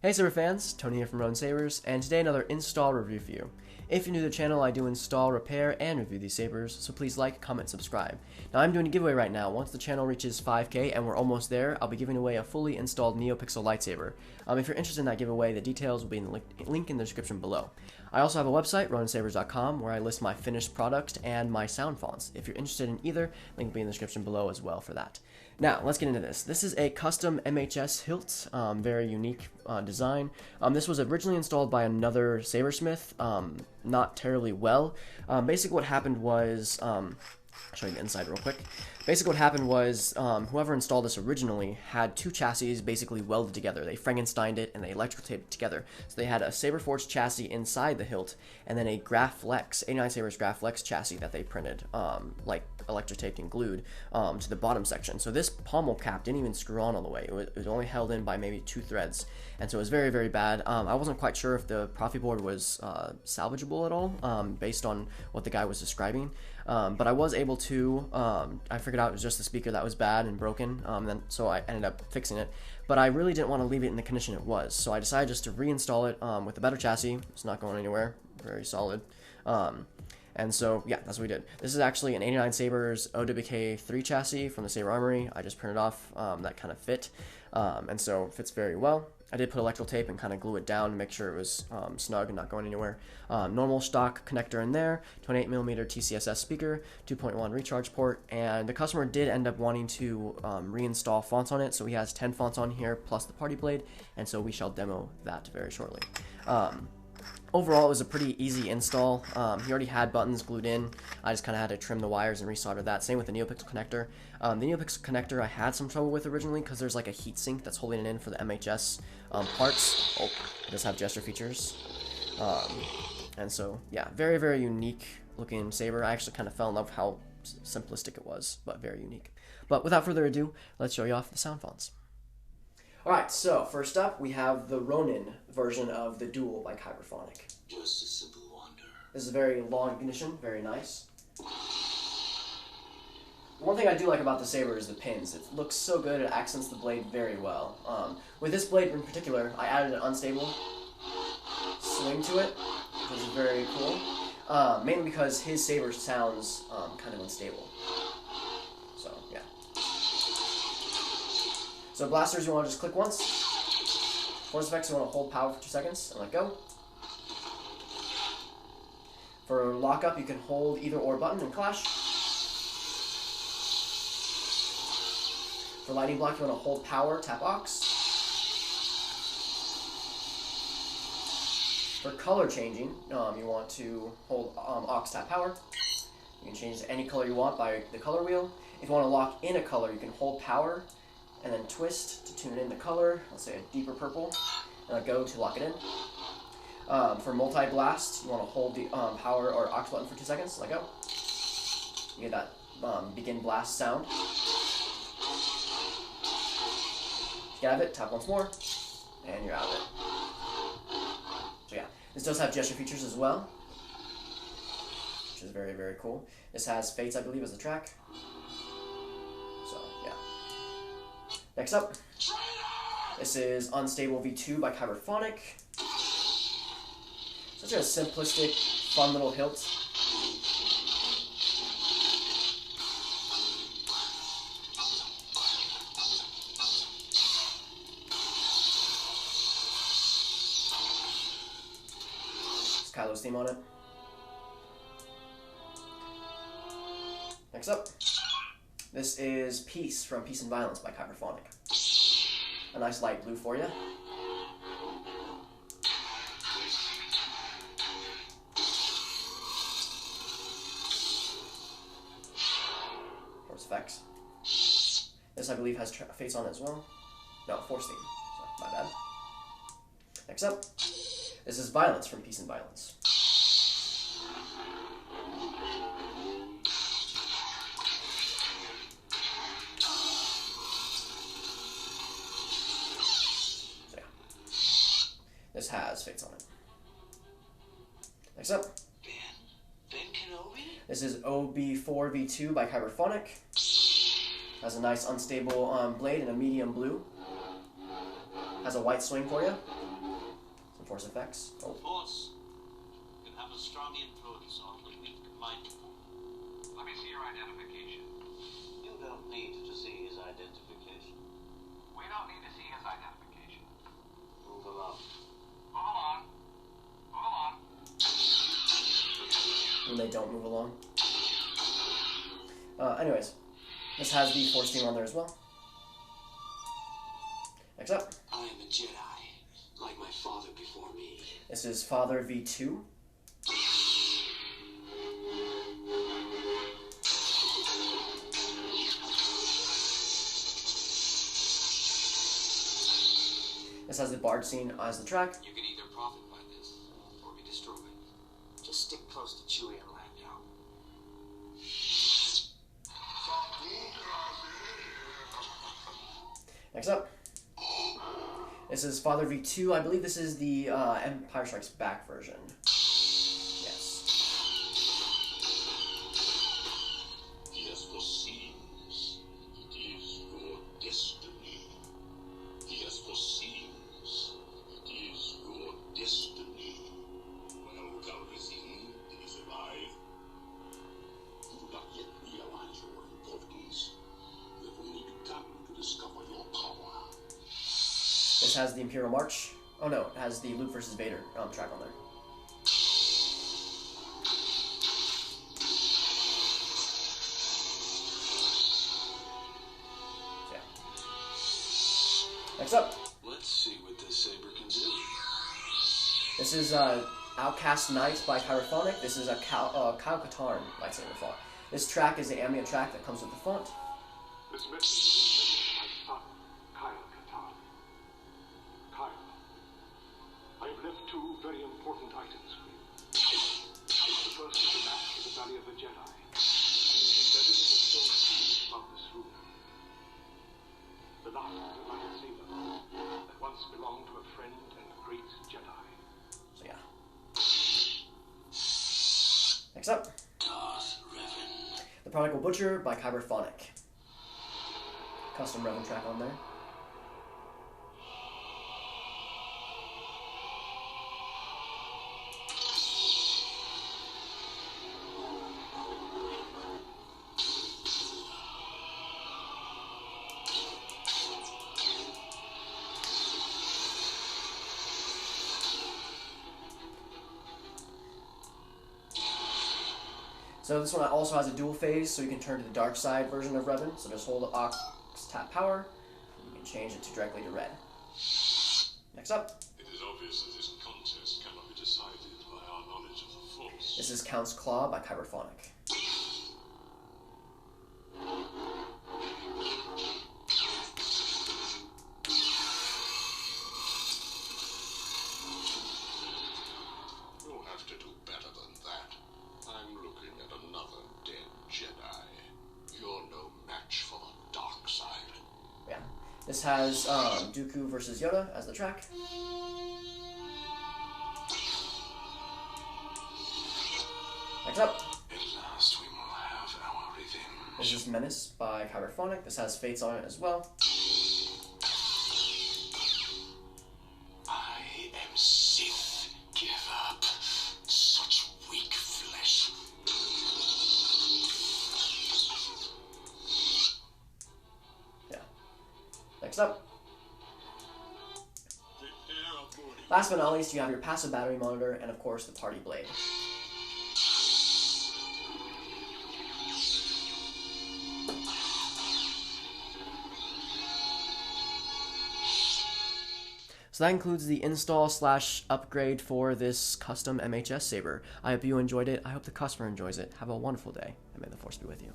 Hey Saber fans, Tony here from Rowan Sabers, and today another install review for you. If you're new to the channel, I do install, repair, and review these sabers, so please like, comment, subscribe. Now I'm doing a giveaway right now. Once the channel reaches 5K, and we're almost there, I'll be giving away a fully installed Neopixel lightsaber. If you're interested in that giveaway, the details will be in the link in the description below. I also have a website, rowansabers.com, where I list my finished product and my sound fonts. If you're interested in either, link will be in the description below as well for that. Now, let's get into this. This is a custom MHS hilt, very unique design. This was originally installed by another sabersmith, not terribly well. Basically what happened was, I'll show you the inside real quick. Basically what happened was, whoever installed this originally had two chassis basically welded together. They Frankensteined it and they electrical taped it together. So they had a Saberforge chassis inside the hilt, and then a Graflex, 89 Sabers Graflex chassis that they printed, like electric taped and glued to the bottom section. So this pommel cap didn't even screw on all the way. It was only held in by maybe 2 threads, and so it was very, very bad. I wasn't quite sure if the proffie board was salvageable at all, based on what the guy was describing. But I was able to, I figured out it was just the speaker that was bad and broken, so I ended up fixing it. But I really didn't want to leave it in the condition it was, so I decided just to reinstall it with a better chassis. It's not going anywhere, very solid. And so, yeah, that's what we did. This is actually an 89 Sabers OWK 3 chassis from the Saber Armory. I just printed off that kind of fit, and so it fits very well. I did put electrical tape and kind of glue it down to make sure it was snug and not going anywhere. Normal stock connector in there, 28mm TCSS speaker, 2.1 recharge port, and the customer did end up wanting to reinstall fonts on it, so he has 10 fonts on here plus the party blade, and so we shall demo that very shortly. Overall, it was a pretty easy install. He already had buttons glued in. I just kind of had to trim the wires and resolder that. Same with the Neopixel connector. The Neopixel connector I had some trouble with originally because there's like a heat sink that's holding it in for the MHS parts. Oh, it does have gesture features. And so, yeah, very, very unique looking saber. I actually kind of fell in love with how simplistic it was, but very unique. But without further ado, let's show you off the sound fonts. Alright, so first up we have the Ronin version of the Duel by Kyberphonic. Just a simple wonder. This is a very long ignition, very nice. One thing I do like about the saber is the pins. It looks so good, it accents the blade very well. With this blade in particular, I added an unstable swing to it, which is very cool. Mainly because his saber sounds kind of unstable. So, yeah. So blasters, you want to just click once. Force effects, you want to hold power for 2 seconds and let go. For lockup, you can hold either or button and clash. For lightning block, you want to hold power, tap aux. For color changing, you want to hold aux, tap power. You can change to any color you want by the color wheel. If you want to lock in a color, you can hold power and then twist to tune in the color, let's say a deeper purple, and let go to lock it in. For multi-blast, you want to hold the power or aux button for 2 seconds, let go. You get that begin blast sound. Get out of it, tap once more, and you're out of it. So yeah, this does have gesture features as well, which is very, very cool. This has Fates, I believe, as the track. So, yeah. Next up, this is Unstable V2 by Kyberphonic. Such a simplistic, fun little hilt. It's Kylo's theme on it. Next up, this is Peace from Peace and Violence by Kyberphonic. A nice light blue for you. Force effects. This, I believe, has Fates on it as well. No, Force theme. So, my bad. Next up, this is Violence from Peace and Violence. This has Fates on it. Next up, Ben Kenobi? This is OB4V2 by Kyberphonic. Has a nice unstable blade in a medium blue. Has a white swing for you. force effects. Oh. Force can have a strong influence on the weak minded. Let me see your identification. You don't need to see his identification. We don't need to see his identification. Move along. Move along. Move along. When they don't move along. Anyways, this has the force theme on there as well. Next up. I am a Jedi, like my father before me. This is Father V2. This has the bard scene as the track. You can either profit by this, or be destroyed. Just stick close to Chewie and Lando. Next up. This is Father V2. I believe this is the Empire Strikes Back version. Yes. He has foreseen this. It is your destiny. He has foreseen this. It is your destiny. Well, Calrissian, did he survive? You do not yet realize your importance. You have only begun to discover your power. This has the Imperial March. Oh no, it has the Luke versus Vader track on there. So, yeah. Next up. Let's see what this saber can do. This is Outcast Knights by Kyrophonic. This is a Kyle Katarn lightsaber font. This track is the ambient track that comes with the font. This message is my son, Kyle Katarn. Kyle, I have left two very important items for you. The first is a map to the Valley of the Jedi. It is embedded in the stone keys above this room. The last is a lightsaber that once belonged to a friend and great Jedi. So yeah. Next up. Darth Revan. The Prodigal Butcher by Kyberphonic. Custom Revan track on there. So this one also has a dual phase, so you can turn to the dark side version of Revan. So just hold Aux tap power, and you can change it to directly to red. Next up. It is obvious that this contest cannot be decided by our knowledge of the Force. This is Count's Claw by Kyberphonic. You'll have to do better than that. I'm looking at another dead Jedi. You're no match for the dark side. Yeah. This has Dooku versus Yoda as the track. Next up. At last we will have our revenge. This is Menace by Kyberphonic. This has Fates on it as well. I am Sith. Give up. Such weak flesh. Yeah. Next up. Prepare a boarding. Last but not least, you have your passive battery monitor and of course the party blade. So that includes the install/upgrade for this custom MHS saber. I hope you enjoyed it. I hope the customer enjoys it. Have a wonderful day, and may the Force be with you.